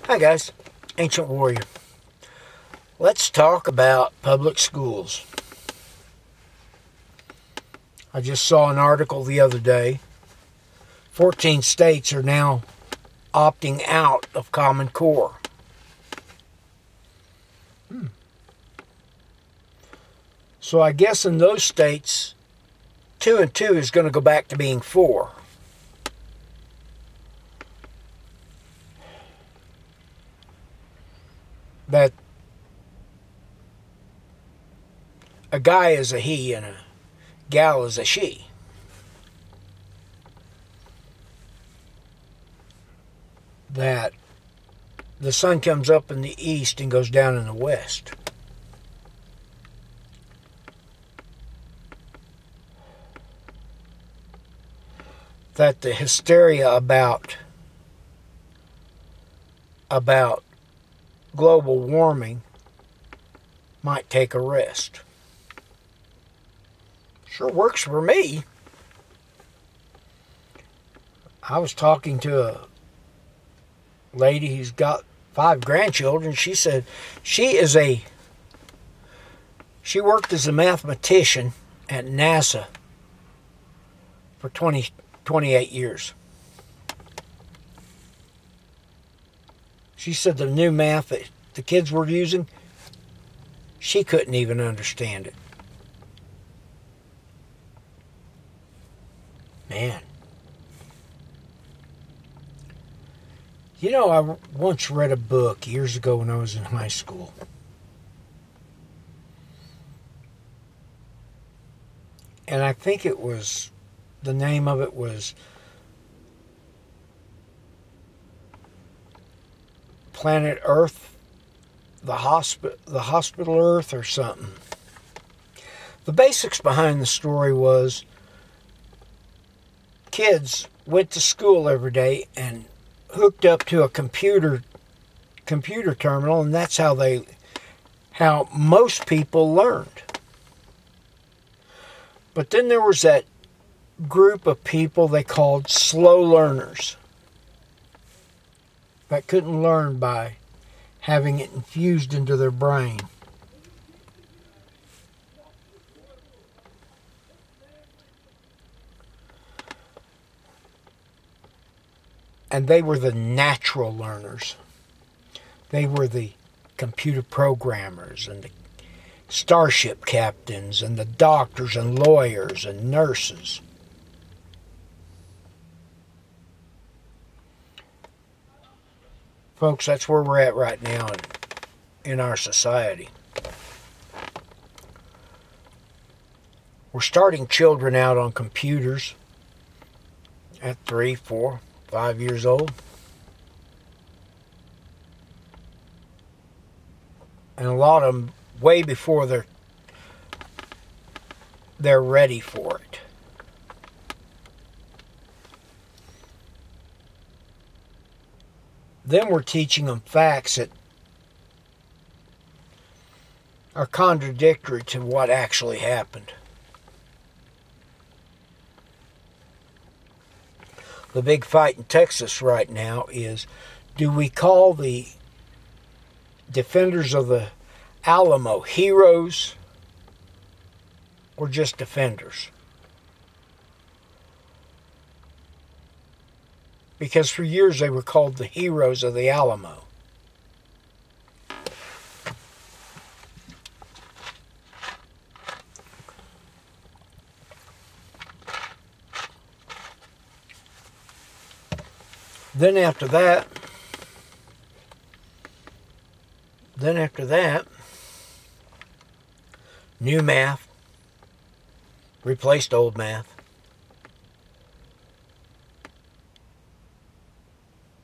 Hi guys, Ancient Warrior. Let's talk about public schools. I just saw an article the other day. 14 states are now opting out of Common Core. So I guess in those states, 2 and 2 is going to go back to being 4. That a guy is a he and a gal is a she. That the sun comes up in the east and goes down in the west. That the hysteria about global warming might take a rest. Sure works for me. I was talking to a lady who's got 5 grandchildren. She said she worked as a mathematician at NASA for 28 years. She said the new math that the kids were using, she couldn't even understand it. Man. You know, I once read a book years ago when I was in high school. And I think the name of it was Planet Earth, the Hospital Earth or something. The basics behind the story was kids went to school every day and hooked up to a computer terminal, and that's how most people learned. But then there was that group of people they called slow learners that couldn't learn by having it infused into their brain. And they were the natural learners. They were the computer programmers and the starship captains and the doctors and lawyers and nurses. Folks, that's where we're at right now in our society. We're starting children out on computers at 3, 4, 5 years old. And a lot of them way before they're ready for it. Then we're teaching them facts that are contradictory to what actually happened. The big fight in Texas right now is, do we call the defenders of the Alamo heroes or just defenders? Because for years they were called the heroes of the Alamo. Then after that, new math replaced old math.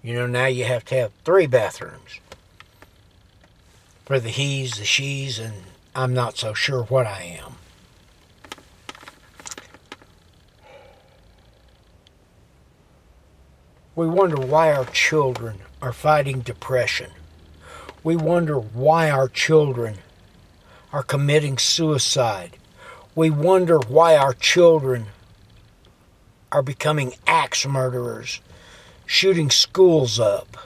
You know, now you have to have 3 bathrooms for the he's, the she's, and I'm not so sure what I am. We wonder why our children are fighting depression. We wonder why our children are committing suicide. We wonder why our children are becoming axe murderers, shooting schools up.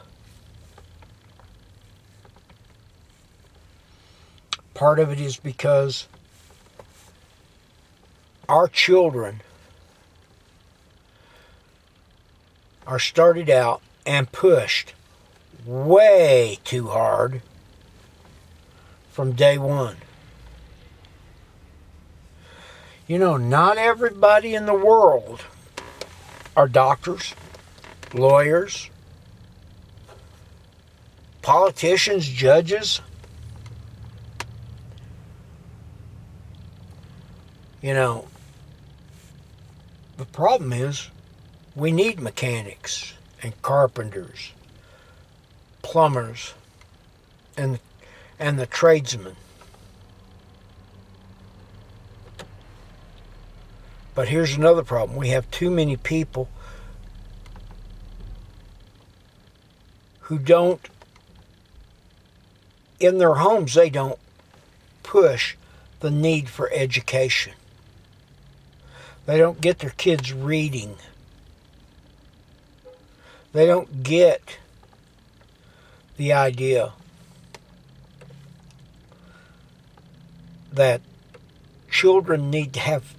Part of it is because our children are started out and pushed way too hard from day one. You know, not everybody in the world are doctors, lawyers, politicians, judges. You know, the problem is we need mechanics and carpenters, plumbers, and the tradesmen. But here's another problem. We have too many people who don't, in their homes, they don't push the need for education. They don't get their kids reading. They don't get the idea that children need to have,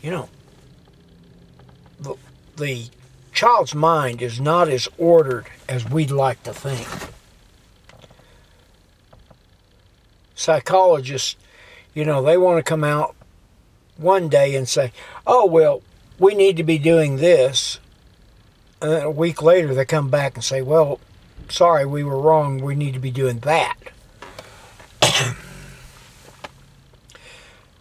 you know, the child's mind is not as ordered as we'd like to think. Psychologists, you know, they want to come out one day and say, oh, well, we need to be doing this. And then a week later, they come back and say, well, sorry, we were wrong. We need to be doing that.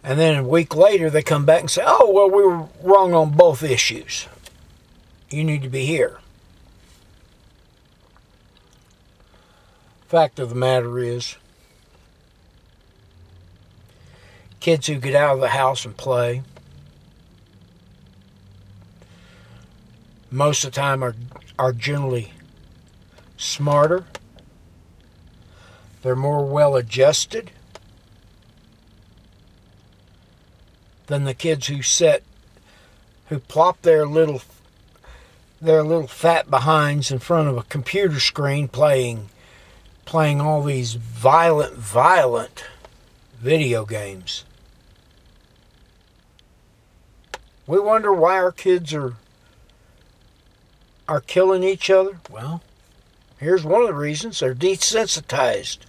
And then a week later, they come back and say, oh, well, we were wrong on both issues. You need to be here. Fact of the matter is, kids who get out of the house and play, most of the time are generally smarter. They're more well-adjusted than the kids who plop their little fat behinds in front of a computer screen playing all these violent video games. We wonder why our kids are killing each other. Well, here's one of the reasons. They're desensitized.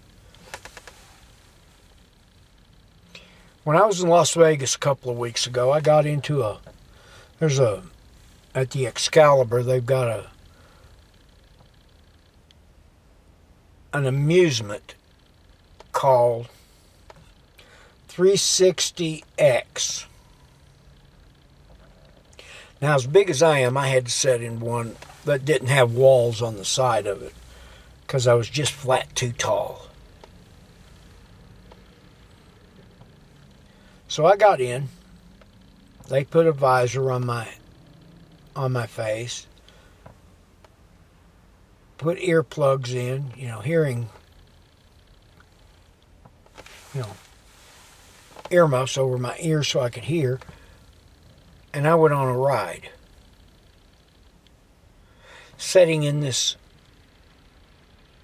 When I was in Las Vegas a couple of weeks ago, I got into at the Excalibur, they've got an amusement called 360X. Now, as big as I am, I had to sit in one that didn't have walls on the side of it because I was just flat too tall. So I got in. They put a visor on my face. Put earplugs in, hearing, earmuffs over my ears so I could hear. And I went on a ride. Sitting in this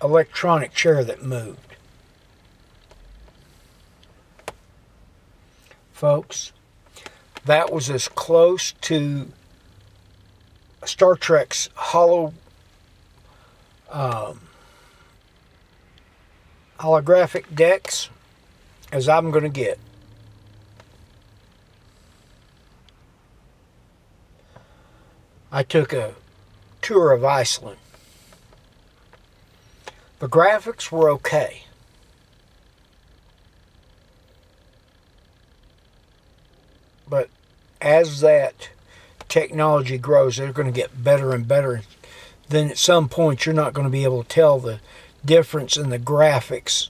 electronic chair that moved. Folks, that was as close to Star Trek's holographic decks as I'm going to get. I took a tour of Iceland. The graphics were okay. But as that technology grows, they're going to get better and better. Then at some point, you're not going to be able to tell the difference in the graphics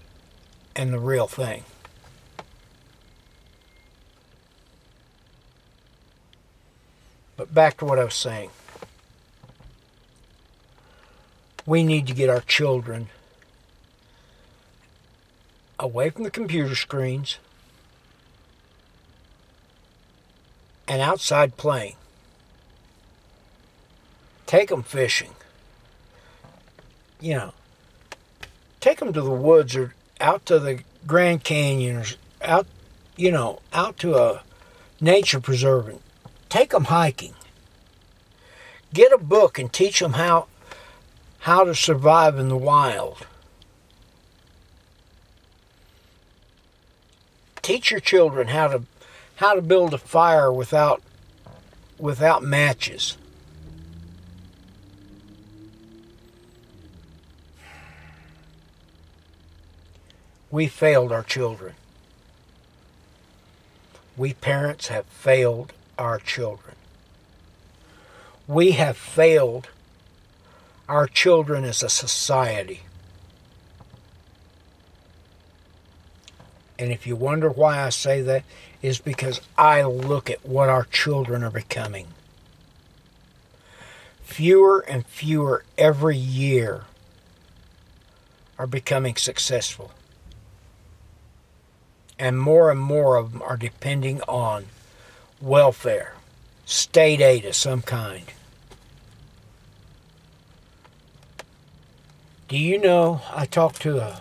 and the real thing. But back to what I was saying. We need to get our children away from the computer screens and outside playing. Take them fishing. Take them to the woods or out to the Grand Canyon or out, out to a nature preserve and take them hiking. Get a book and teach them how to survive in the wild. Teach your children how to build a fire without matches. We failed our children. We parents have failed our children. We have failed our children as a society. And if you wonder why I say that, is because I look at what our children are becoming. Fewer and fewer every year are becoming successful. And more of them are depending on welfare, state aid of some kind. Do you know, I talked to a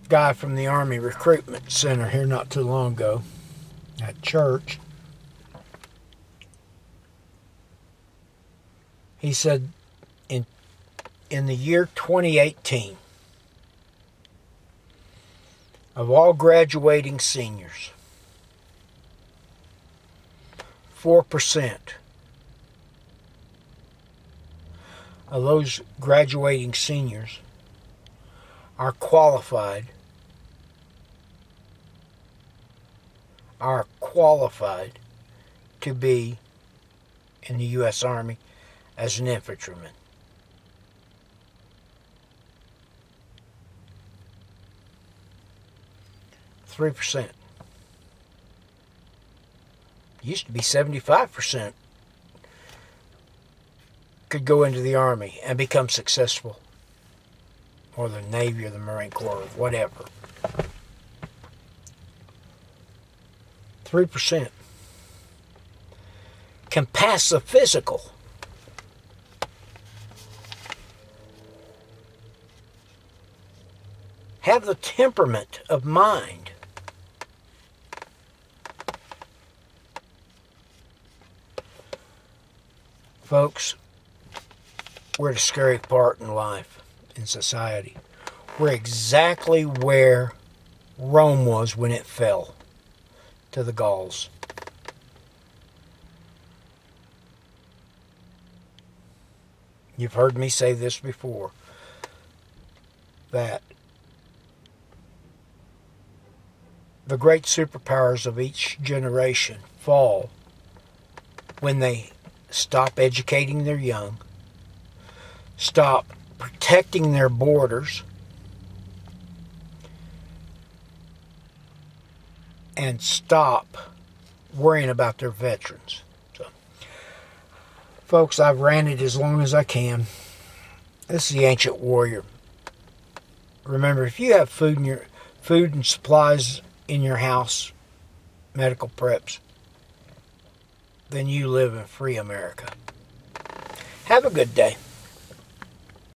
guy from the Army Recruitment Center here not too long ago at church. He said in the year 2018, of all graduating seniors, 4% of those graduating seniors are qualified to be in the U.S. Army as an infantryman. %. Used to be 75% could go into the Army and become successful, or the Navy or the Marine Corps or whatever. 3% can pass the physical. Have the temperament of mind. Folks, we're at a scary part in life, in society. We're exactly where Rome was when it fell to the Gauls. You've heard me say this before, that the great superpowers of each generation fall when they stop educating their young, stop protecting their borders, and stop worrying about their veterans. So, folks, I've ranted as long as I can. This is the Ancient Warrior. Remember, if you have food and supplies in your house, medical preps, then you live in free America. Have a good day.